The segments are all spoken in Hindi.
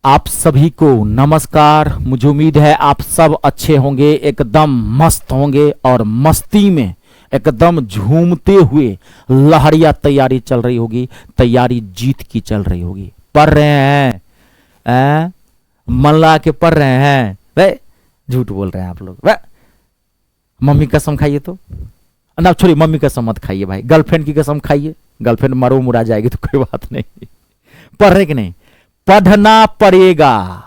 आप सभी को नमस्कार। मुझे उम्मीद है आप सब अच्छे होंगे, एकदम मस्त होंगे और मस्ती में एकदम झूमते हुए लहरिया तैयारी चल रही होगी, तैयारी जीत की चल रही होगी। पढ़ रहे हैं मन ला के पढ़ रहे हैं वे झूठ बोल रहे हैं आप लोग। वे मम्मी कसम खाइए तो ना, छोड़िए मम्मी कसम मत खाइए भाई, गर्लफ्रेंड की कसम खाइए। गर्लफ्रेंड मरो मुरा जाएगी तो कोई बात नहीं। पढ़ रहे कि नहीं? पढ़ना पड़ेगा,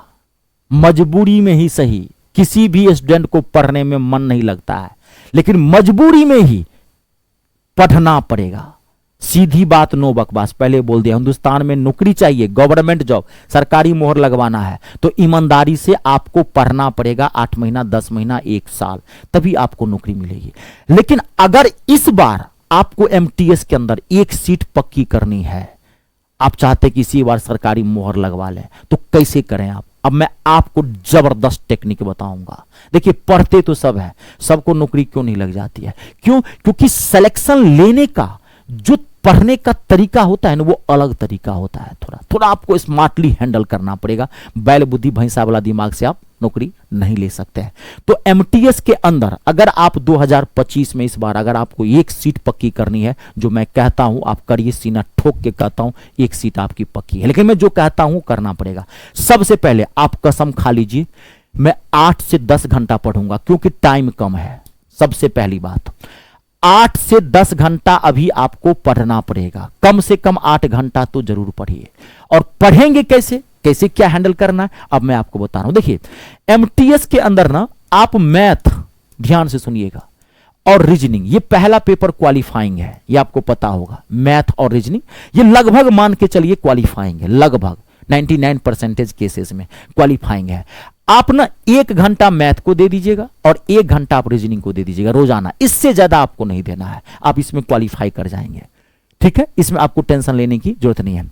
मजबूरी में ही सही। किसी भी स्टूडेंट को पढ़ने में मन नहीं लगता है, लेकिन मजबूरी में ही पढ़ना पड़ेगा। सीधी बात, नो बकवास। पहले बोल दिया, हिंदुस्तान में नौकरी चाहिए, गवर्नमेंट जॉब, सरकारी मोहर लगवाना है तो ईमानदारी से आपको पढ़ना पड़ेगा। 8 महीना, 10 महीना, 1 साल, तभी आपको नौकरी मिलेगी। लेकिन अगर इस बार आपको एमटीएस के अंदर एक सीट पक्की करनी है, आप चाहते कि इसी बार सरकारी मोहर लगवा लें, तो कैसे करें आप? अब मैं आपको जबरदस्त टेक्निक बताऊंगा। देखिए, पढ़ते तो सब है, सबको नौकरी क्यों नहीं लग जाती है? क्यों? क्योंकि सिलेक्शन लेने का जो पढ़ने का तरीका होता है ना, वो अलग तरीका होता है। थोड़ा थोड़ा आपको स्मार्टली हैंडल करना पड़ेगा। बैल बुद्धि भैंसा वाला दिमाग से आप नौकरी नहीं ले सकते हैं। तो एमटीएस के अंदर अगर आप 2025 में इस बार अगर आपको एक सीट पक्की करनी है, जो मैं कहता हूं आप करिए, सीना ठोक के कहता हूं, एक सीट आपकी पक्की है। लेकिन मैं जो कहता हूं करना पड़ेगा। सबसे पहले आप कसम खा लीजिए, मैं 8 से 10 घंटा पढ़ूंगा, क्योंकि टाइम कम है। सबसे पहली बात, 8 से 10 घंटा अभी आपको पढ़ना पड़ेगा। कम से कम 8 घंटा तो जरूर पढ़िए। और पढ़ेंगे कैसे, कैसे क्या हैंडल करना है, अब मैं आपको बता रहा हूं। देखिए, एमटीएस के अंदर ना आप मैथ, ध्यान से सुनिएगा, और रीजनिंग, ये पहला पेपर क्वालिफाइंग है, ये आपको पता होगा। मैथ और रीजनिंग ये लगभग मान के चलिए क्वालिफाइंग है, लगभग 99% केसेस में क्वालिफाइंग है। आप ना 1 घंटा मैथ को दे दीजिएगा और 1 घंटा आप रीजनिंग को दे दीजिएगा रोजाना। इससे ज्यादा आपको नहीं देना है, आप इसमें क्वालिफाई कर जाएंगे। ठीक है, इसमें आपको टेंशन लेने की जरूरत नहीं है।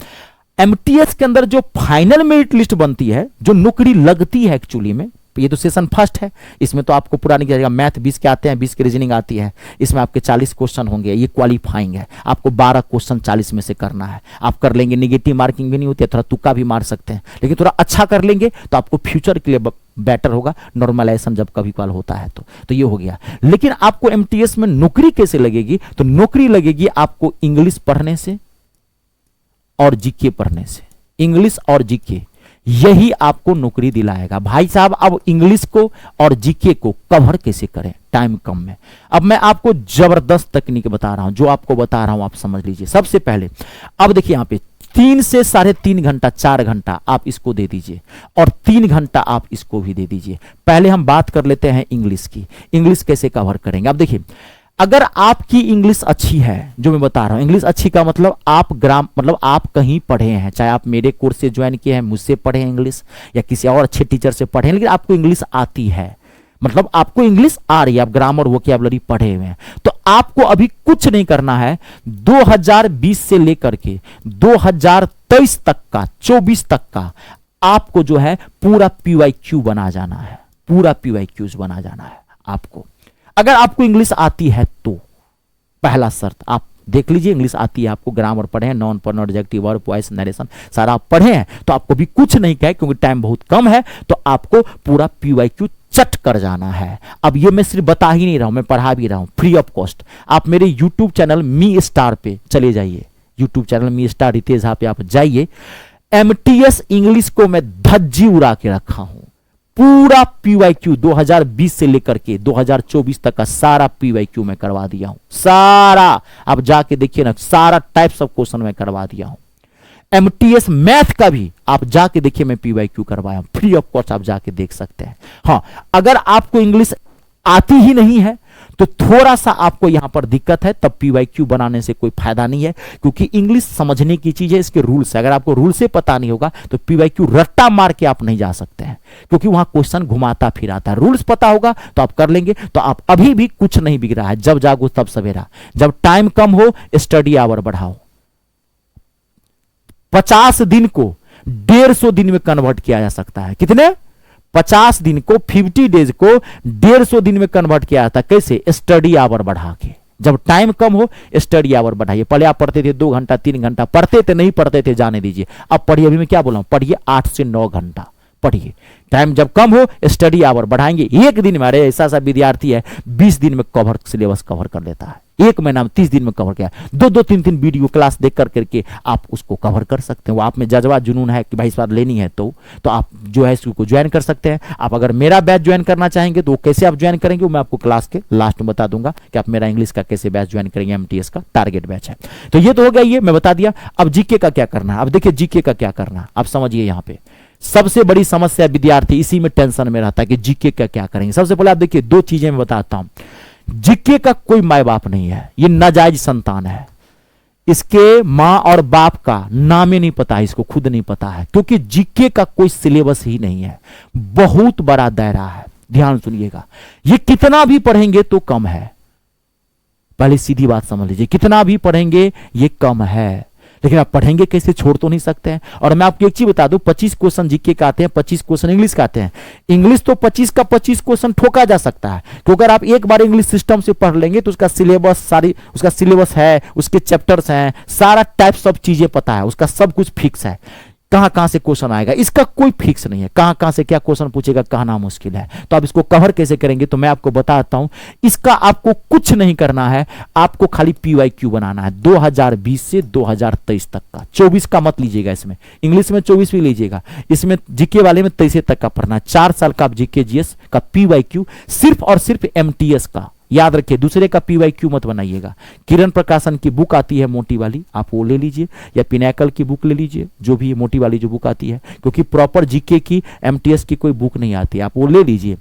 एमटीएस के अंदर जो फाइनल मेरिट लिस्ट बनती है, जो नौकरी लगती है एक्चुअली में, ये तो सेशन फर्स्ट है, इसमें तो आपको पूरा नहीं किया जाएगा। मैथ 20 के आते हैं, 20 की रीजनिंग आती है, इसमें आपके 40 क्वेश्चन होंगे। ये क्वालिफाइंग है, आपको 12 क्वेश्चन 40 में से करना है। आप कर लेंगे, निगेटिव मार्किंग भी नहीं होती है, थोड़ा तुक्का भी मार सकते हैं, लेकिन थोड़ा अच्छा कर लेंगे तो आपको फ्यूचर के लिए बेटर होगा। नॉर्मलाइजेशन जब कभी कभार होता है तो ये हो गया। लेकिन आपको एमटीएस में नौकरी कैसे लगेगी? तो नौकरी लगेगी आपको इंग्लिश पढ़ने से और जीके पढ़ने से। इंग्लिश और जीके, यही आपको नौकरी दिलाएगा। भाई साहब, अब इंग्लिश को और जीके को कवर कैसे करें टाइम कम में? अब मैं आपको जबरदस्त तकनीक बता रहा हूं, जो आपको बता रहा हूं आप समझ लीजिए। सबसे पहले अब देखिए, यहां पे 3 से 3.5 घंटा, 4 घंटा आप इसको दे दीजिए और 3 घंटा आप इसको भी दे दीजिए। पहले हम बात कर लेते हैं इंग्लिश की। इंग्लिश कैसे कवर करेंगे? अब देखिए, अगर आपकी इंग्लिश अच्छी है, जो मैं बता रहा हूं, इंग्लिश अच्छी का मतलब आप मतलब आप कहीं पढ़े हैं, चाहे आप मेरे कोर्स से ज्वाइन किए हैं, मुझसे पढ़े हैं इंग्लिश, या किसी और अच्छे टीचर से पढ़े हैं, लेकिन आपको इंग्लिश आती है, मतलब आपको इंग्लिश आ रही है, आप ग्रामर वोकैबुलरी पढ़े हुए हैं, तो आपको अभी कुछ नहीं करना है। 2020 से लेकर के 2023 तक का, 24 तक का आपको जो है पूरा पीवाईक्यू बना जाना है, पूरा पीवाईक्यूज बना जाना है आपको। अगर आपको इंग्लिश आती है तो पहला शर्त आप देख लीजिए, इंग्लिश आती है आपको, ग्रामर पढ़े हैं, non pronoun adjective verb voice narration सारा आप पढ़े हैं, तो आपको भी कुछ नहीं कहे, क्योंकि टाइम बहुत कम है, तो आपको पूरा पीवाईक्यू चट कर जाना है। अब ये मैं सिर्फ बता ही नहीं रहा हूं, मैं पढ़ा भी रहा हूं फ्री ऑफ कॉस्ट। आप मेरे यूट्यूब चैनल मी स्टार पे चले जाइए, यूट्यूब चैनल मी स्टार रितेश पे आप जाइए। एमटीएस इंग्लिश को मैं धज्जी उड़ा के रखा हूं, पूरा पीवाईक्यू 2020 से लेकर के 2024 तक का सारा पीवाईक्यू मैं करवा दिया हूं, सारा। आप जाके देखिए ना, सारा टाइप्स ऑफ क्वेश्चन मैं करवा दिया हूं। एमटीएस मैथ का भी आप जाके देखिए, मैं पीवाईक्यू करवाया हूं, फ्री ऑफ कॉस्ट, आप जाके देख सकते हैं। हाँ, अगर आपको इंग्लिश आती ही नहीं है तो थोड़ा सा आपको यहां पर दिक्कत है, तब पीवाईक्यू बनाने से कोई फायदा नहीं है, क्योंकि इंग्लिश समझने की चीज है, इसके रूल्स है। अगर आपको रूल से पता नहीं होगा तो पीवाईक्यू रट्टा मार के आप नहीं जा सकते हैं, क्योंकि वहां क्वेश्चन घुमाता फिराता है। रूल्स पता होगा तो आप कर लेंगे, तो आप अभी भी कुछ नहीं बिक रहा है। जब जागो तब सवेरा, जब टाइम कम हो स्टडी आवर बढ़ाओ। 50 दिन को 150 दिन में कन्वर्ट किया जा सकता है। कितने? 50 दिन को, 50 डेज को 150 दिन में कन्वर्ट किया जाता है। कैसे? स्टडी आवर बढ़ा के। जब टाइम कम हो स्टडी आवर बढ़ाइए। पहले आप पढ़ते थे 2 घंटा 3 घंटा, पढ़ते थे नहीं पढ़ते थे जाने दीजिए, अब पढ़िए। अभी मैं क्या बोला हूं, पढ़िए 8 से 9 घंटा पढ़िए। टाइम जब कम हो स्टडी आवर बढ़ाएंगे। एक दिन में, अरे ऐसा सा विद्यार्थी है 20 दिन में कवर सिलेबस कवर कर लेता है, 1 महीना में 30 दिन में कवर किया। 2-2 3-3 वीडियो क्लास देख करके आप उसको कवर कर सकते हैं। वो आप में जज्बा जुनून है कि भाई इस बार लेनी है तो आप जो है इसको ज्वाइन कर सकते हैं। आप अगर मेरा बैच ज्वाइन करना चाहेंगे तो कैसे आप ज्वाइन करेंगे वो मैं आपको क्लास के लास्ट में बता दूंगा कि आप मेरा इंग्लिश का कैसे बैच ज्वाइन करेंगे। एमटीएस का टारगेट बैच है। तो ये तो हो गया, ये मैं बता दिया। अब जीके का क्या करना है, अब देखिए जीके का क्या करना है, आप समझिए। यहां पे सबसे बड़ी समस्या विद्यार्थी इसी में टेंशन में रहता है कि जीके का क्या करेंगे। सबसे पहले आप देखिए 2 चीजें मैं बताता हूं। जीके का कोई माँ बाप नहीं है, ये नाजायज संतान है। इसके माँ और बाप का नाम ही नहीं पता है, इसको खुद नहीं पता है, क्योंकि जीके का कोई सिलेबस ही नहीं है। बहुत बड़ा दायरा है, ध्यान सुनिएगा। ये कितना भी पढ़ेंगे तो कम है, पहले सीधी बात समझ लीजिए, कितना भी पढ़ेंगे ये कम है। लेकिन आप पढ़ेंगे कैसे, छोड़ तो नहीं सकते हैं। और मैं आपको एक चीज बता दूं, 25 क्वेश्चन जीके का आते हैं, 25 क्वेश्चन इंग्लिश का आते हैं। इंग्लिश तो 25 का 25 क्वेश्चन ठोका जा सकता है, क्योंकि अगर आप एक बार इंग्लिश सिस्टम से पढ़ लेंगे तो उसका सिलेबस उसका सिलेबस है, उसके चैप्टर्स हैं, सारा टाइप्स ऑफ चीजें पता है, उसका सब कुछ फिक्स है। कहां कहां से क्वेश्चन आएगा इसका कोई फिक्स नहीं है, कहां कहां से क्या क्वेश्चन पूछेगा कहना मुश्किल है। तो आप इसको कवर कैसे करेंगे तो मैं आपको बताता हूं। इसका आपको कुछ नहीं करना है, आपको खाली पीवाईक्यू बनाना है 2020 से 2023 तक का। 24 का मत लीजिएगा, इसमें इंग्लिश में 24 भी लीजिएगा, इसमें जीके वाले में 23 तक का पढ़ना है। 4 साल का आप जीके जीएस का पीवाईक्यू सिर्फ और सिर्फ एमटीएस का याद रखिए, दूसरे का पीवाईक्यू मत बनाइएगा। किरण प्रकाशन की बुक आती है मोटी वाली, आप वो ले लीजिए, या पिनैकल की बुक ले लीजिए, जो भी मोटी वाली जो बुक आती है, क्योंकि प्रॉपर जीके की एमटीएस की कोई बुक नहीं आती, आप वो ले लीजिए।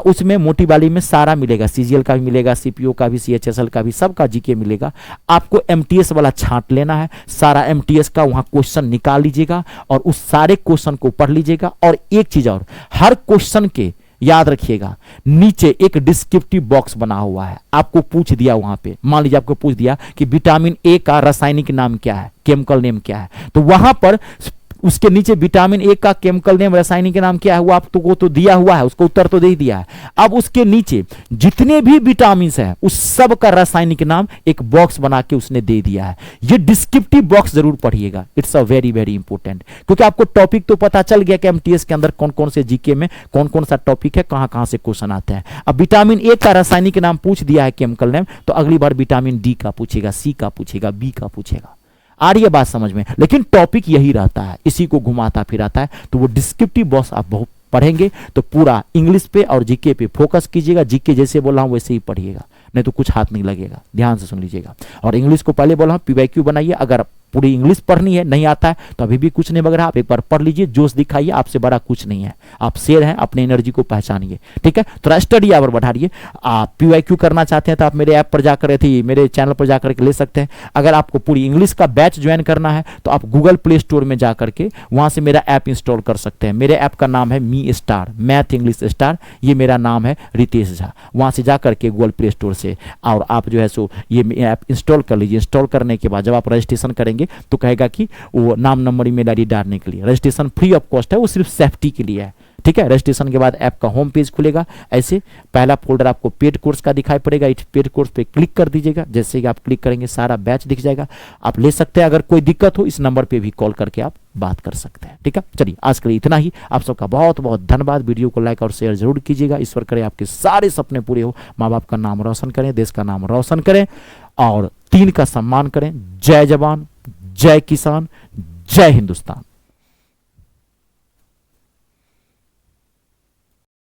उसमें मोटी वाली में सारा मिलेगा, सीजीएल का भी मिलेगा, सीपीओ का भी, सीएचएसएल का भी, सबका जीके मिलेगा। आपको एमटीएस वाला छांट लेना है, सारा एमटीएस का वहां क्वेश्चन निकाल लीजिएगा और उस सारे क्वेश्चन को पढ़ लीजिएगा। और एक चीज और, हर क्वेश्चन के याद रखिएगा नीचे एक डिस्क्रिप्टिव बॉक्स बना हुआ है। आपको पूछ दिया वहां पे, मान लीजिए आपको पूछ दिया कि विटामिन ए का रासायनिक नाम क्या है, केमिकल नेम क्या है, तो वहां पर उसके नीचे विटामिन ए का केमिकल नेम रासायनिक नाम क्या है वो आपको वो तो दिया हुआ है, उसको उत्तर तो दे दिया है। अब उसके नीचे जितने भी विटामिन है उस सब का रासायनिक नाम एक बॉक्स बना के उसने दे दिया है। ये डिस्क्रिप्टिव बॉक्स जरूर पढ़िएगा, it's a very very important, क्योंकि आपको टॉपिक तो पता चल गया कि एमटीएस के अंदर कौन कौन से जीके में कौन कौन सा टॉपिक है, कहां कहां से क्वेश्चन आते हैं। अब विटामिन ए का रासायनिक नाम पूछ दिया है, केमिकल नेम, तो अगली बार विटामिन डी का पूछेगा, सी का पूछेगा, बी का पूछेगा। आ रही है बात समझ में, लेकिन टॉपिक यही रहता है, इसी को घुमाता फिराता है। तो वो डिस्क्रिप्टिव बॉक्स आप बहुत पढ़ेंगे तो पूरा इंग्लिश पे और जीके पे फोकस कीजिएगा। जीके जैसे बोला हूं वैसे ही पढ़िएगा, नहीं तो कुछ हाथ नहीं लगेगा, ध्यान से सुन लीजिएगा। और इंग्लिश को पहले बोला हूं पीवाईक्यू बनाइए, अगर पूरी इंग्लिश पढ़नी है, नहीं आता है तो अभी भी कुछ नहीं बगड़ा, आप एक बार पढ़ लीजिए, जोश दिखाइए, आपसे बड़ा कुछ नहीं है, आप शेर हैं, अपने एनर्जी को पहचानिए, ठीक है। थोड़ा स्टडी आवर बढ़ाइए। आप पीवाईक्यू करना चाहते हैं तो आप मेरे ऐप पर जाकर मेरे चैनल पर जाकर के ले सकते हैं। अगर आपको पूरी इंग्लिश का बैच ज्वाइन करना है तो आप गूगल प्ले स्टोर में जाकर के वहां से मेरा ऐप इंस्टॉल कर सकते हैं। मेरे ऐप का नाम है मी स्टार, मैथ इंग्लिश स्टार, ये मेरा नाम है रितेश झा। वहां से जाकर के गूगल प्ले स्टोर से और आप जो है सो ये ऐप इंस्टॉल कर लीजिए। इंस्टॉल करने के बाद जब आप रजिस्ट्रेशन करेंगे तो कहेगा कि वो नाम नंबर ईमेल आईडी डालने के लिए, रजिस्ट्रेशन फ्री ऑफ कॉस्ट है, वो सिर्फ सेफ्टी के लिए है, ठीक है। रजिस्ट्रेशन के बाद ऐप का होम पेज खुलेगा, ऐसे पहला फोल्डर आपको पेड कोर्स का दिखाई पड़ेगा, इस पेड कोर्स पे क्लिक कर दीजिएगा। जैसे ही आप क्लिक करेंगे सारा बैच दिख जाएगा, आप ले सकते हैं। अगर कोई दिक्कत हो इस नंबर पे भी कॉल करके आप बात कर सकते हैं, ठीक है। चलिए आज के लिए इतना ही, आप सबका बहुत बहुत धन्यवाद। वीडियो को लाइक और शेयर जरूर कीजिएगा। ईश्वर करे आपके सारे सपने पूरे हो, माँ बाप का नाम रोशन करें, देश का नाम रोशन करें और 3 का सम्मान करें। जय जवान, जय किसान, जय हिंदुस्तान।